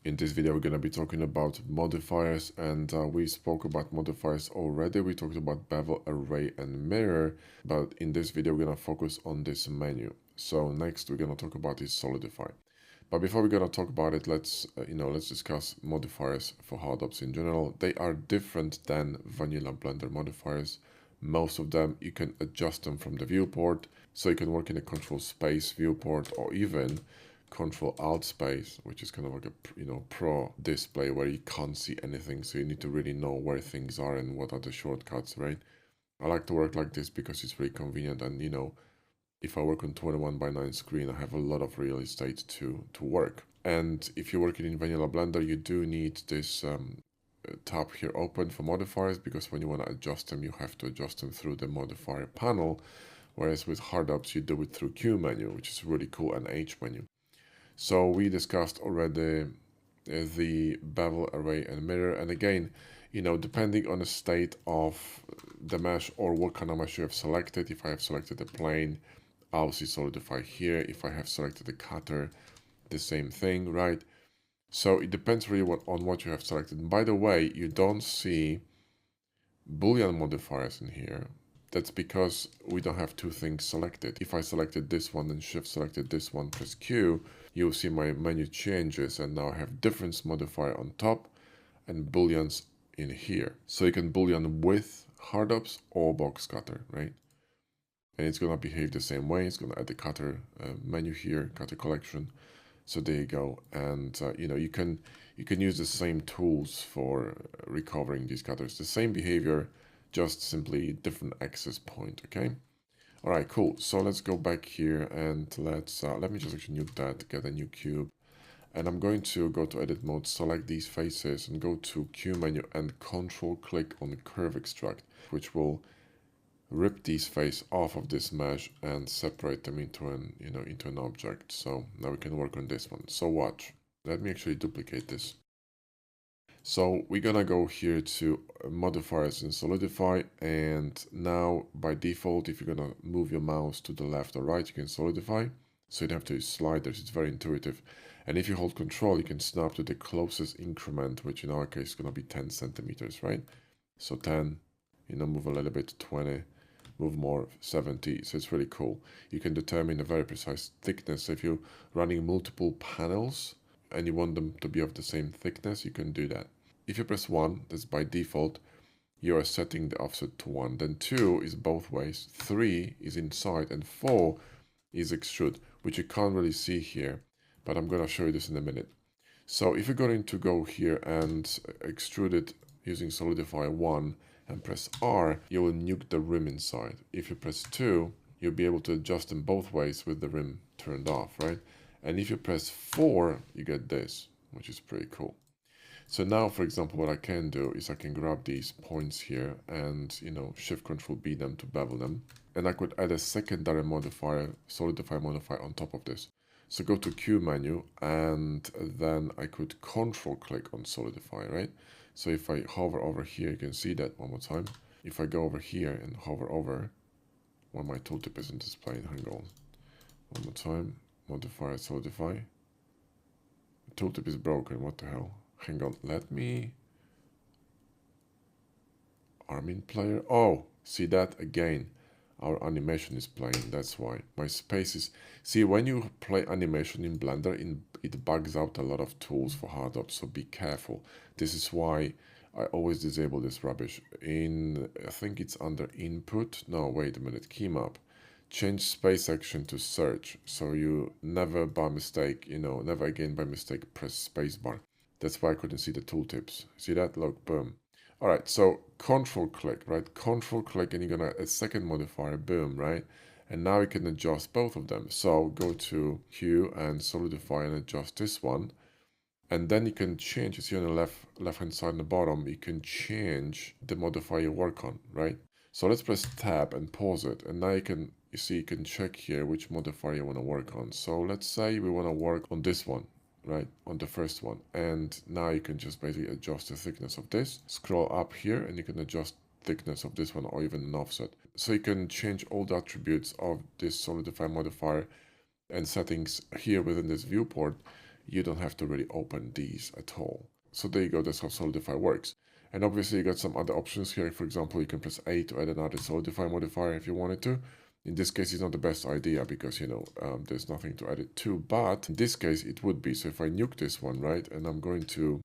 In this video, we're going to be talking about modifiers, and we spoke about modifiers already. We talked about bevel, array, and mirror, but in this video, we're going to focus on this menu. So next, we're going to talk about is solidify. But before we're going to talk about it, let's discuss modifiers for hardopes in general. They are different than vanilla Blender modifiers. Most of them, you can adjust them from the viewport, so you can work in a control space viewport or even control alt space, which is kind of like a pro display where you can't see anything, so you need to really know where things are and what are the shortcuts, right? I like to work like this because it's really convenient, and if I work on 21:9 screen, I have a lot of real estate to work. And if you're working in vanilla Blender, you do need this tab here open for modifiers, because when you want to adjust them, you have to adjust them through the modifier panel, whereas with hardopes, you do it through Q menu, which is really cool, and H menu. So we discussed already the bevel, array, and mirror. And again, depending on the state of the mesh or what kind of mesh you have selected, if I have selected a plane, I'll see solidify here. If I have selected a cutter, the same thing, right? So it depends really on what you have selected. And by the way, you don't see Boolean modifiers in here. That's because we don't have two things selected. If I selected this one and shift selected this one, press Q, you'll see my menu changes, and now I have difference modifier on top and booleans in here. So you can boolean with hardopes or box cutter, right? And it's gonna behave the same way. It's gonna add the cutter menu here, cutter collection. So there you go. And you can use the same tools for recovering these cutters. The same behavior, just simply different access point, okay? All right, cool. So let's go back here and let me just actually nuke that, get a new cube. And I'm going to go to edit mode, select these faces and go to Q menu and control click on curve extract, which will rip these faces off of this mesh and separate them into an object. So now we can work on this one. So watch, let me actually duplicate this. So we're gonna go here to modifiers and solidify, and now by default, if you're gonna move your mouse to the left or right, you can solidify. So you don't have to use sliders, it's very intuitive. And if you hold control, you can snap to the closest increment, which in our case is gonna be 10 centimeters, right? So 10, move a little bit, 20, move more, 70. So it's really cool. You can determine a very precise thickness. So if you're running multiple panels and you want them to be of the same thickness, you can do that. If you press 1, that's by default, you are setting the offset to 1. Then 2 is both ways, 3 is inside, and 4 is extrude, which you can't really see here, but I'm going to show you this in a minute. So if you're going to go here and extrude it using solidify 1 and press R, you will nuke the rim inside. If you press 2, you'll be able to adjust them both ways with the rim turned off, right? And if you press 4, you get this, which is pretty cool. So now, for example, what I can do is I can grab these points here and, shift control B them to bevel them. And I could add a secondary modifier, solidify modifier on top of this. So go to Q menu, and then I could control click on solidify, right? So if I hover over here, you can see that one more time. If I go over here and hover over, when my tooltip isn't displaying, hang on. One more time, modifier, solidify. The tooltip is broken, what the hell? Hang on, let me... Armin player. Oh, see that again. Our animation is playing, that's why. My space is... See, when you play animation in Blender, it bugs out a lot of tools for hardopes, so be careful. This is why I always disable this rubbish. I think it's under input. No, wait a minute, key map. Change space action to search, so you never by mistake, never again by mistake press spacebar. That's why I couldn't see the tooltips. See that? Look, boom. All right, so control click, right? Control click, and you're gonna add a second modifier, boom, right? And now you can adjust both of them. So go to Q and solidify and adjust this one. And then you can change, you see on the left-hand side on the bottom, you can change the modifier you work on, right? So let's press tab and pause it. And now you can check here which modifier you want to work on. So let's say we want to work on this one, right, on the first one. And now you can just basically adjust the thickness of this. Scroll up here and you can adjust thickness of this one or even an offset. So you can change all the attributes of this solidify modifier and settings here within this viewport. you don't have to really open these at all. So there you go, that's how Solidify works. And obviously you got some other options here. For example, you can press A to add another Solidify modifier if you wanted to. In this case, it's not the best idea because, there's nothing to add it to. But in this case, it would be. So if I nuke this one, right, and I'm going to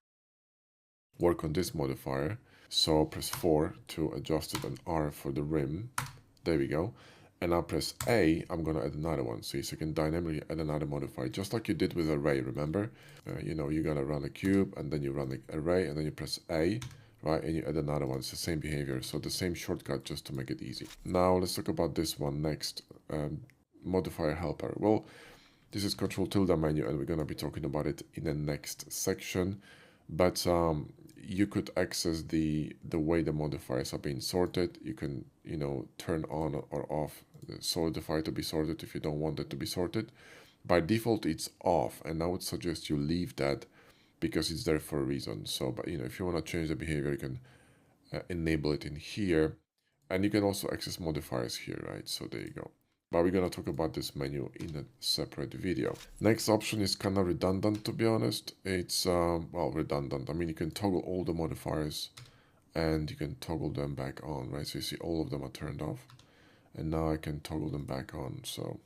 work on this modifier. So press 4 to adjust it and R for the rim. There we go. And I'll press A, I'm going to add another one. See, so you can dynamically add another modifier, just like you did with array, remember? You're going to run a cube, and then you run the array, and then you press A, right? And you add another one. It's the same behavior. So the same shortcut just to make it easy. Now, let's talk about this one next. Modifier helper. Well, this is Control tilde menu, and we're going to be talking about it in the next section. But you could access the way the modifiers are being sorted. You can, turn on or off the Solidify to be sorted if you don't want it to be sorted. By default, it's off, and I would suggest you leave that because it's there for a reason. So, but if you want to change the behavior, you can enable it in here, and you can also access modifiers here, right? So there you go. But we're going to talk about this menu in a separate video. Next option is kind of redundant, to be honest. It's, well, redundant. I mean, you can toggle all the modifiers and you can toggle them back on, right? So you see all of them are turned off. And now I can toggle them back on. So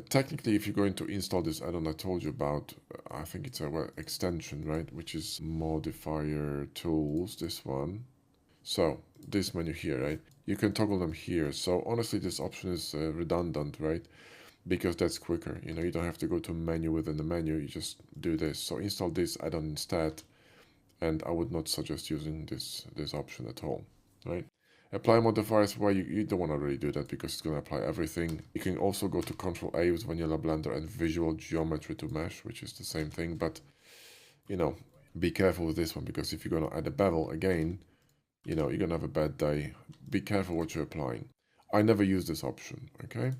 technically, if you're going to install this add-on I told you about, I think it's a extension, right? Which is Modifier Tools, this one. So this menu here, right? You can toggle them here. So honestly, this option is redundant, right? Because that's quicker. You don't have to go to menu within the menu. You just do this. So install this add-on instead. And I would not suggest using this option at all, right? Apply modifiers. Well, you don't want to really do that because it's going to apply everything. You can also go to Control A with Vanilla Blender and Visual Geometry to Mesh, which is the same thing. But, be careful with this one because if you're going to add a bevel again, you're going to have a bad day. Be careful what you're applying. I never use this option, okay?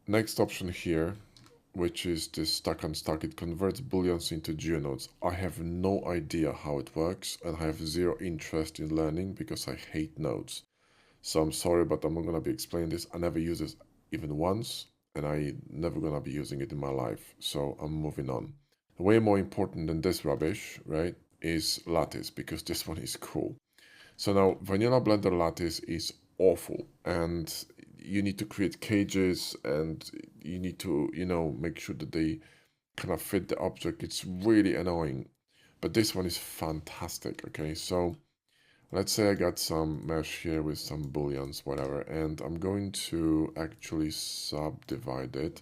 Next option here, which is this stack unstack. It converts booleans into geonodes. I have no idea how it works, and I have zero interest in learning because I hate nodes. So I'm sorry, but I'm not going to be explaining this. I never use this even once, and I never going to be using it in my life. So I'm moving on. Way more important than this rubbish, right, is lattice, because this one is cool. So now Vanilla Blender Lattice is awful, and you need to create cages, and you need to, make sure that they kind of fit the object. It's really annoying, but this one is fantastic. Okay, so let's say I got some mesh here with some booleans, whatever, and I'm going to actually subdivide it.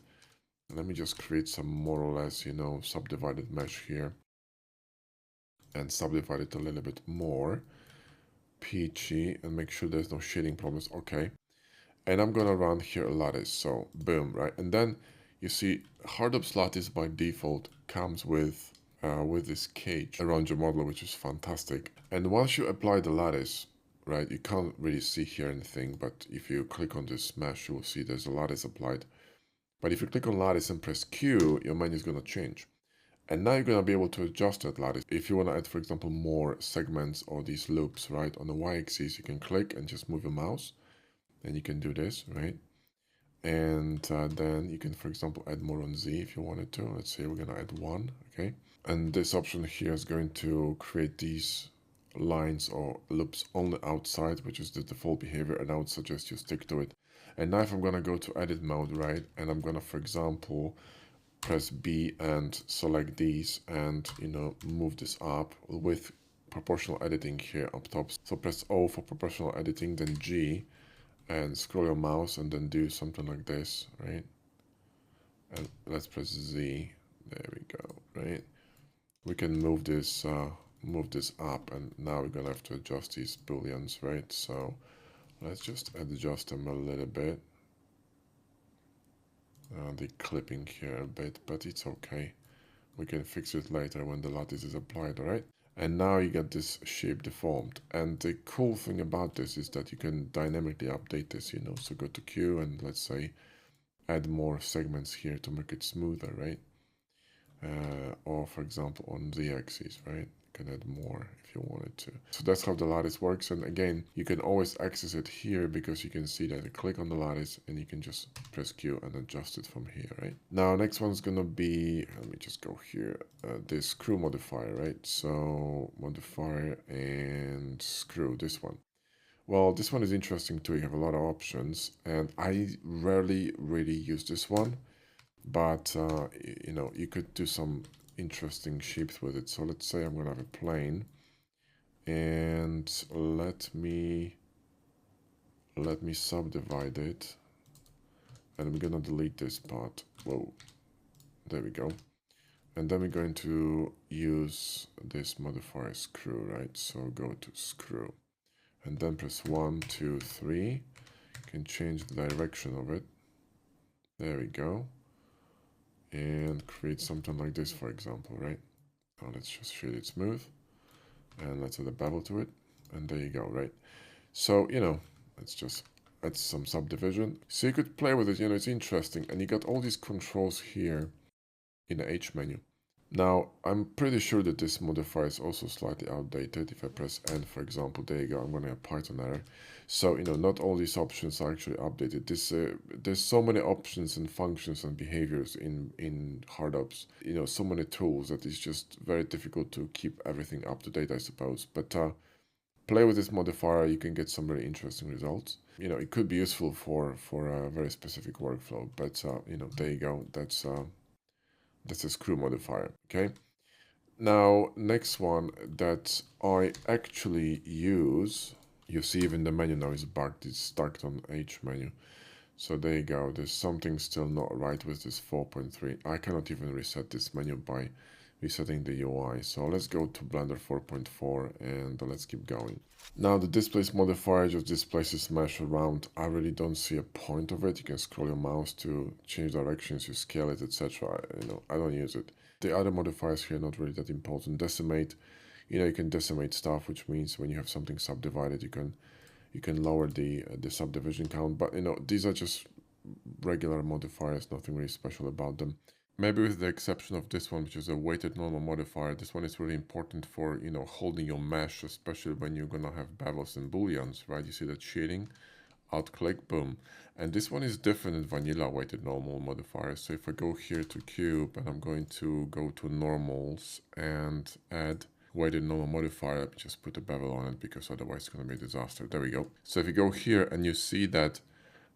Let me just create some more or less, subdivided mesh here and subdivide it a little bit more. Peachy, and make sure there's no shading problems. Okay, and I'm gonna run here a lattice. So boom, right? And then you see Hardop's lattice by default comes with this cage around your model, which is fantastic. And once you apply the lattice, right, you can't really see here anything, but if you click on this mesh, you will see there's a lattice applied. But if you click on lattice and press Q, your menu is gonna change. And now you're going to be able to adjust that lattice. If you want to add, for example, more segments or these loops, right, on the y-axis, you can click and just move your mouse. And you can do this, right? And then you can, for example, add more on Z if you wanted to. Let's say we're going to add 1, okay? And this option here is going to create these lines or loops only outside, which is the default behavior, and I would suggest you stick to it. And now if I'm going to go to edit mode, right, and I'm going to, for example, press B and select these and move this up with proportional editing here up top. So press O for proportional editing, then G, and scroll your mouse and then do something like this, right? And let's press Z. There we go, right? We can move this up, and now we're gonna have to adjust these booleans, right? So let's just adjust them a little bit. The clipping here a bit, but it's okay. We can fix it later when the lattice is applied, alright? And now you get this shape deformed. And the cool thing about this is that you can dynamically update this, So go to Q and let's say add more segments here to make it smoother, right? or for example on the axis, right? You can add more if you wanted to. So that's how the lattice works. And again, you can always access it here because you can see that you click on the lattice and you can just press Q and adjust it from here, right? Now, next one's gonna be, let me just go here, this screw modifier, right? So modifier and screw, this one. Well, this one is interesting too. You have a lot of options, and I rarely really use this one, but you know, you could do some interesting shapes with it. So let's say I'm gonna have a plane, and let me subdivide it, and I'm gonna delete this part. Whoa, there we go. And then we're going to use this modifier screw, right? So go to screw, and then press 1, 2, 3. You can change the direction of it. There we go. And create something like this, for example, right? Now let's just shade it smooth. And let's add a bevel to it. And there you go, right? So, you know, let's just add some subdivision. So you could play with it, you know, it's interesting. And you got all these controls here in the H menu. Now, I'm pretty sure that this modifier is also slightly outdated. If I press N, for example, there you go, I'm going to have Python error. So, you know, not all these options are actually updated. There's so many options and functions and behaviors in HardOps, you know, so many tools that it's just very difficult to keep everything up to date, I suppose. But play with this modifier, you can get some very interesting results. You know, it could be useful for a very specific workflow, but, you know, there you go. That's a screw modifier, okay? Now, next one that I actually use, you see even the menu now is bugged, it's stuck on H menu. So there you go, there's something still not right with this 4.3. I cannot even reset this menu by resetting the UI. So let's go to Blender 4.4 and let's keep going. Now the displace modifier just displaces mesh around. I really don't see a point of it. You can scroll your mouse to change directions, you scale it, etc. You know, I don't use it. The other modifiers here are not really that important. Decimate, you know, you can decimate stuff, which means when you have something subdivided, you can lower the subdivision count. But you know, these are just regular modifiers, nothing really special about them. Maybe with the exception of this one, which is a weighted normal modifier. This one is really important for, you know, holding your mesh, especially when you're gonna have bevels and booleans, right? You see that shading, alt click, boom. And this one is different in vanilla weighted normal modifiers. So if I go here to cube and I'm going to go to normals and add weighted normal modifier, let me just put a bevel on it because otherwise it's gonna be a disaster. There we go. So if you go here and you see that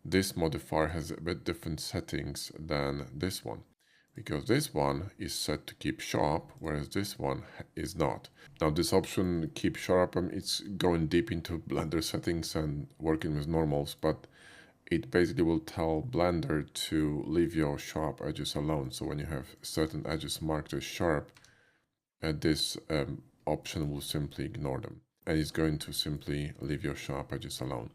this modifier has a bit different settings than this one, because this one is set to keep sharp, whereas this one is not. Now this option, keep sharp, it's going deep into Blender settings and working with normals, but it basically will tell Blender to leave your sharp edges alone. So when you have certain edges marked as sharp, this option will simply ignore them. And it's going to simply leave your sharp edges alone.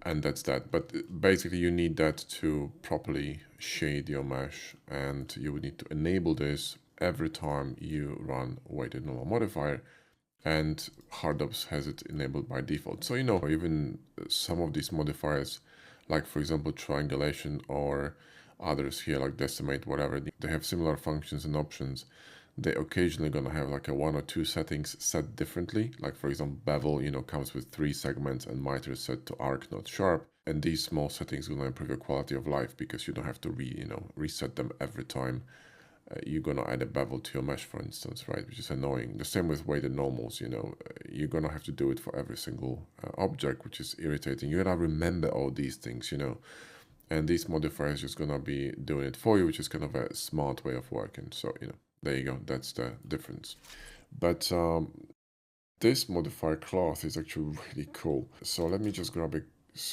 And that's that. But basically you need that to properly shade your mesh, and you would need to enable this every time you run weighted normal modifier, and HardOps has it enabled by default. So, you know, even some of these modifiers, like for example triangulation or others here like decimate, whatever, they have similar functions and options. They occasionally gonna have like a 1 or 2 settings set differently. Like for example, bevel, you know, comes with 3 segments and miter is set to arc, not sharp. And these small settings gonna improve your quality of life because you don't have to reset them every time you're gonna add a bevel to your mesh, for instance, right? Which is annoying. The same with weighted normals, you know, you're gonna have to do it for every single object, which is irritating. You gotta remember all these things, you know. And these modifiers just gonna be doing it for you, which is kind of a smart way of working. So, you know, there you go, that's the difference. But this modifier cloth is actually really cool. So let me just grab a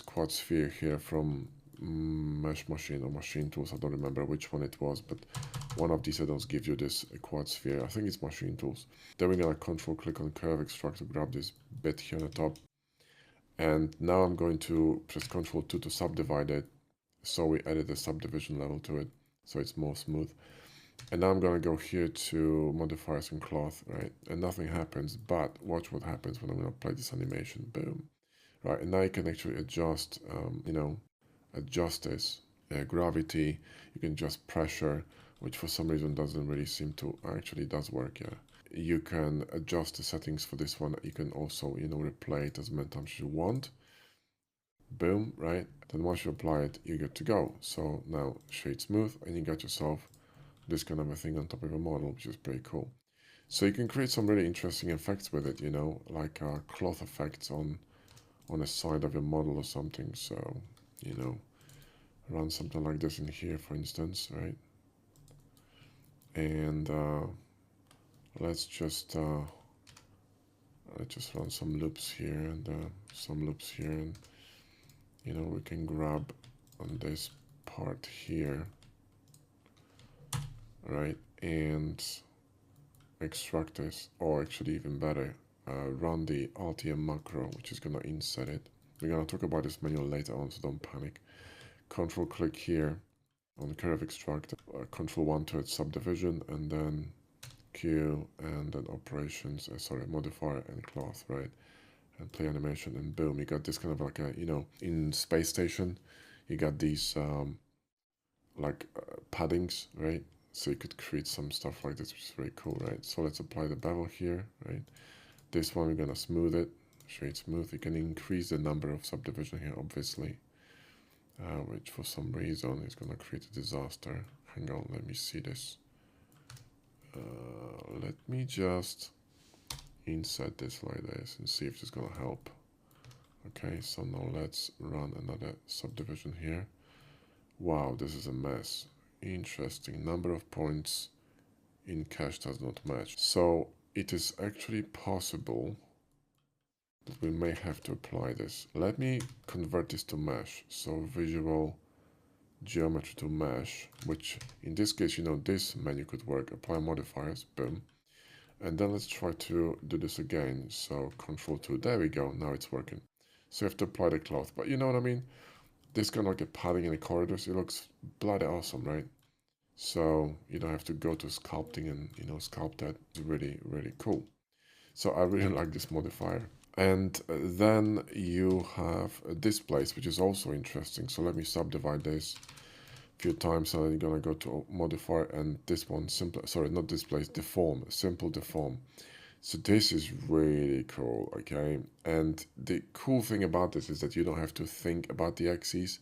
quad sphere here from Mesh Machine or Machine Tools. I don't remember which one it was, but one of these add-ons gives you this quad sphere. I think it's Machine Tools. Then we're gonna control click on curve extract to grab this bit here on the top. And now I'm going to press Ctrl 2 to subdivide it. So we added a subdivision level to it, so it's more smooth. And now I'm going to go here to modifiers and cloth, right? And nothing happens, but watch what happens when I'm going to play this animation. Boom. Right, and now you can actually adjust, adjust this gravity. You can adjust pressure, which for some reason doesn't really seem to, actually does work, yeah. You can adjust the settings for this one. You can also, you know, replay it as many times as you want. Boom, right? Then once you apply it, you're good to go. So now shade smooth, and you got yourself this kind of a thing on top of your model, which is pretty cool. So you can create some really interesting effects with it, you know, like cloth effects on the side of your model or something. So, you know, run something like this in here, for instance, right? And let's just run some loops here and some loops here, and you know, we can grab on this part here, right, and extract this, or actually even better, run the RTM macro, which is gonna inset it. We're gonna talk about this manual later on, so don't panic. Control click here on curve extract, control 1 to its subdivision, and then Q, and then operations, sorry, modifier and cloth, right? And play animation, and boom, you got this kind of like a, you know, in Space Station, you got these paddings, right? So you could create some stuff like this, which is very cool, right? So let's apply the bevel here, right? This one, we're gonna smooth it, shade smooth. You can increase the number of subdivision here, obviously, which for some reason is gonna create a disaster. Hang on, let me see this. Let me just insert this like this and see if it's gonna help. Okay, so now let's run another subdivision here. Wow, this is a mess. Interesting. Number of points in cache does not match. So it is actually possible that we may have to apply this. Let me convert this to mesh. So visual geometry to mesh, which in this case, you know, this menu could work. Apply modifiers, boom. And then let's try to do this again. So Control 2, there we go. Now it's working. So you have to apply the cloth, but you know what I mean? This kind of like a padding in the corridors. It looks bloody awesome, right? So you don't have to go to sculpting and, you know, sculpt that. It's really, really cool. So I really like this modifier. And then you have this place, which is also interesting. So let me subdivide this a few times, and then you're gonna go to modifier, and this one, simple, sorry, not this place, deform, simple deform. So this is really cool, okay? And the cool thing about this is that you don't have to think about the axes.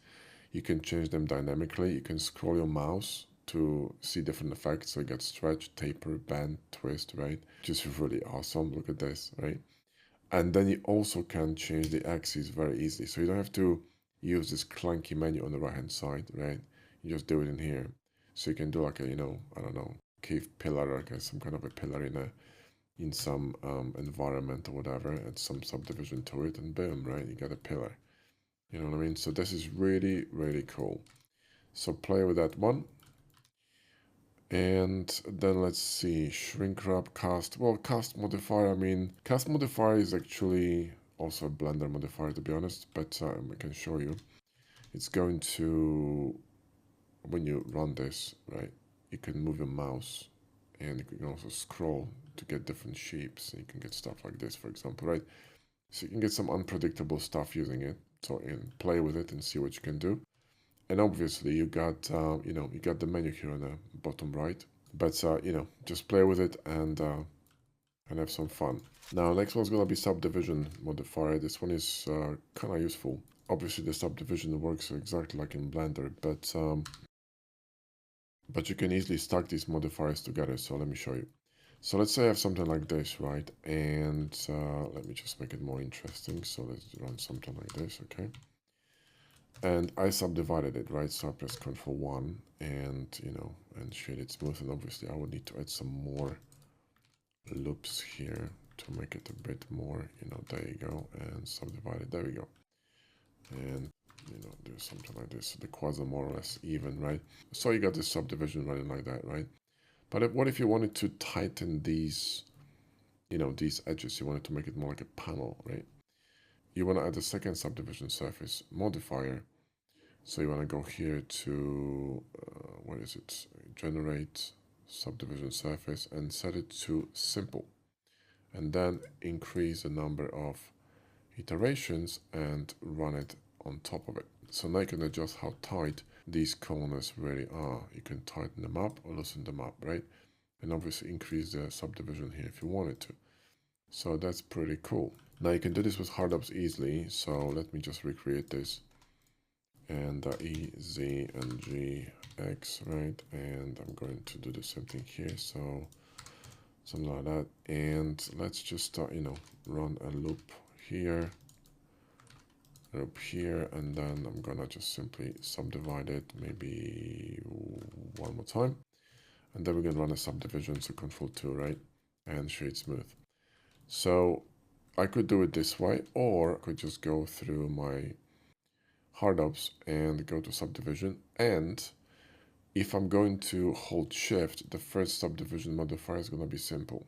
You can change them dynamically. You can scroll your mouse to see different effects. So you get stretch, taper, bend, twist, right? Which is really awesome. Look at this, right? And then you also can change the axes very easily. So you don't have to use this clunky menu on the right hand side, right? You just do it in here. So you can do like a, you know, I don't know, cave pillar, like some kind of a pillar in some environment or whatever, and some subdivision to it, and boom, right? You got a pillar. You know what I mean? So this is really, really cool. So play with that one. And then let's see, shrink wrap, cast. Well, cast modifier, I mean, cast modifier is actually also a Blender modifier, to be honest, but I can show you. It's going to, when you run this, right, you can move your mouse, and you can also scroll to get different shapes. You can get stuff like this, for example, right? So you can get some unpredictable stuff using it. So and play with it and see what you can do. And obviously you got, you know, you got the menu here on the bottom right. But, you know, just play with it and have some fun. Now, next one's gonna be subdivision modifier. This one is kind of useful. Obviously, the subdivision works exactly like in Blender, but you can easily stack these modifiers together. So let me show you. So let's say I have something like this, right? And let me just make it more interesting. So let's run something like this, okay? And I subdivided it, right? So I press Ctrl 1 and, you know, and shade it smooth. And obviously I would need to add some more loops here to make it a bit more, you know, there you go. And subdivide it, there we go. And, you know, do something like this. So the quads are more or less even, right? So you got this subdivision running like that, right? But what if you wanted to tighten these, you know, these edges? You wanted to make it more like a panel, right? You want to add a second subdivision surface modifier. So you want to go here to, what is it? Generate subdivision surface and set it to simple. And then increase the number of iterations and run it on top of it. So now you can adjust how tight these corners really are. You can tighten them up or loosen them up, right? And obviously increase the subdivision here if you wanted to. So that's pretty cool. Now you can do this with hard ups easily. So let me just recreate this. And E, Z, and G, X, right? And I'm going to do the same thing here. So something like that. And let's just, run a loop here, loop here, and then I'm gonna just simply subdivide it maybe one more time. And then we're gonna run a subdivision, so Control 2, right? And shade smooth. So I could do it this way, or I could just go through my hard ups and go to subdivision. And if I'm going to hold shift, the first subdivision modifier is going to be simple,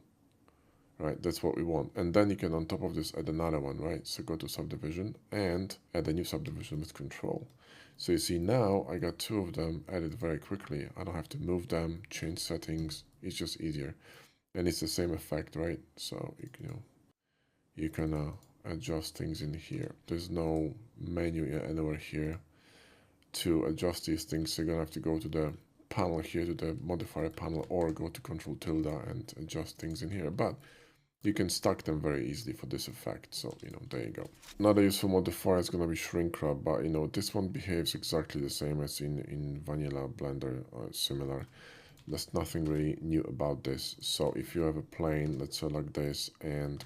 right? That's what we want. And then you can, on top of this, add another one, right? So go to subdivision and add a new subdivision with control. So you see now I got two of them added very quickly. I don't have to move them, change settings. It's just easier. And it's the same effect, right? So you can adjust things in here. There's no menu anywhere here to adjust these things. So you're gonna have to go to the panel here, to the modifier panel, or go to Control tilde and adjust things in here. But you can stack them very easily for this effect. So, there you go. Another useful modifier is gonna be shrink wrap, but this one behaves exactly the same as in vanilla Blender, or similar. There's nothing really new about this. So if you have a plane, let's select this, and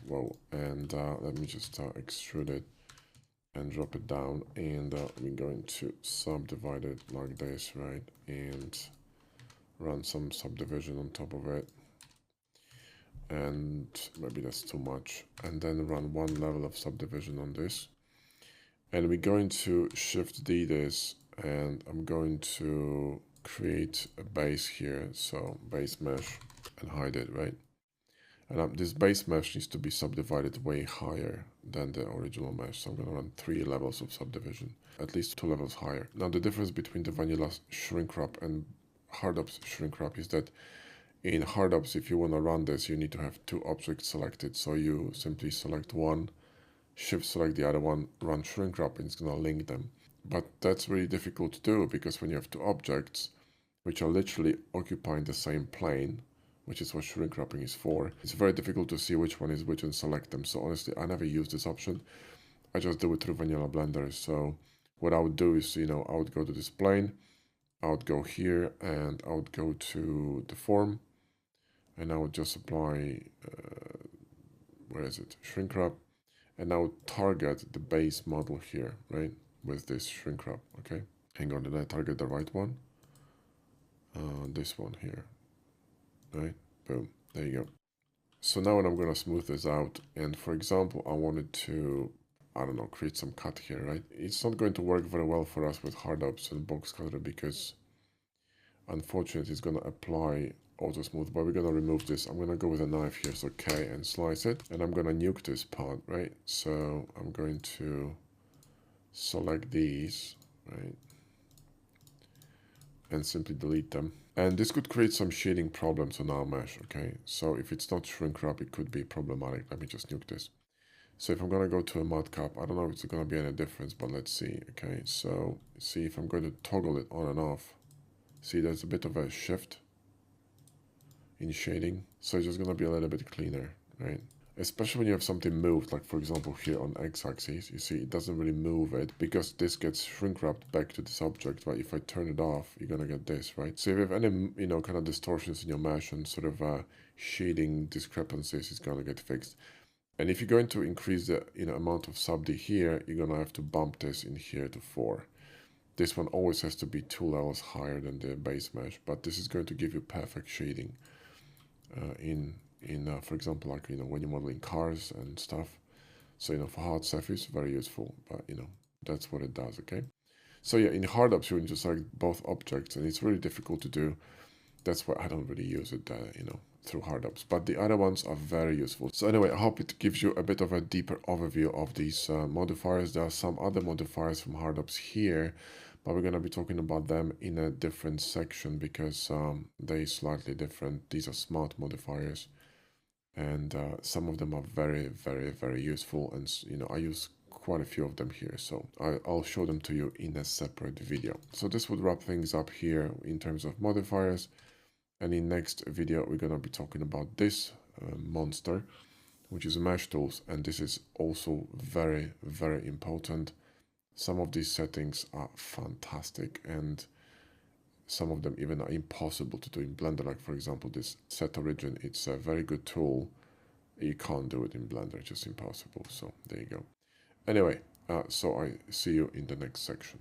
let me just extrude it and drop it down, and we're going to subdivide it like this, right? And run some subdivision on top of it, and maybe that's too much, and then run one level of subdivision on this, and we're going to Shift D this, and I'm going to create a base here, so base mesh, and hide it, right? And this base mesh needs to be subdivided way higher than the original mesh. So I'm going to run 3 levels of subdivision, at least 2 levels higher. Now the difference between the vanilla shrink wrap and hard ups shrink wrap is that in hard ups, if you want to run this, you need to have 2 objects selected. So you simply select one, shift select the other one, run shrink wrap, and it's going to link them. But that's really difficult to do, because when you have 2 objects, which are literally occupying the same plane, which is what shrink wrapping is for, it's very difficult to see which one is which and select them. So honestly, I never use this option. I just do it through vanilla Blender. So what I would do is, I would go to this plane, I would go here, and I would go to the form, and I would just apply, where is it, shrink wrap, and I would target the base model here, right, with this shrink wrap, okay? Hang on, did I target the right one? This one here, right? Boom, there you go. So now when I'm going to smooth this out, and for example, I wanted to, I don't know, create some cut here, right? It's not going to work very well for us with hard ups and box cutter, because unfortunately it's going to apply auto smooth, but we're going to remove this. I'm going to go with a knife here, so K, and slice it, and I'm going to nuke this part, right? So I'm going to select these, right, and simply delete them. And this could create some shading problems on our mesh, okay? So if it's not shrink wrap, it could be problematic. Let me just nuke this. So if I'm going to go to a mud cap, I don't know if it's going to be any difference, but let's see, okay? So see if I'm going to toggle it on and off. See, there's a bit of a shift in shading. So it's just going to be a little bit cleaner, right? Especially when you have something moved, like for example here on x-axis, you see it doesn't really move it, because this gets shrink wrapped back to this object, right? If I turn it off, you're gonna get this, right? So if you have any, kind of distortions in your mesh and sort of shading discrepancies, it's gonna get fixed. And if you're going to increase the amount of subd here, you're gonna have to bump this in here to 4. This one always has to be 2 levels higher than the base mesh, but this is going to give you perfect shading for example, like when you're modeling cars and stuff. So for hard surface, very useful, but that's what it does. Okay, so yeah, in hard ups you need to select both objects, and it's really difficult to do. That's why I don't really use it through hard ups, but the other ones are very useful. So anyway, I hope it gives you a bit of a deeper overview of these modifiers. There are some other modifiers from hard ups here, but we're going to be talking about them in a different section, because they're slightly different. These are smart modifiers, and some of them are very, very, very useful. And I use quite a few of them here, so I'll show them to you in a separate video. So this would wrap things up here in terms of modifiers, and in next video we're gonna be talking about this monster, which is mesh tools, and this is also very, very important. Some of these settings are fantastic, and some of them even are impossible to do in Blender. Like for example, this set origin, it's a very good tool. You can't do it in Blender, it's just impossible. So there you go. Anyway, so I see you in the next section.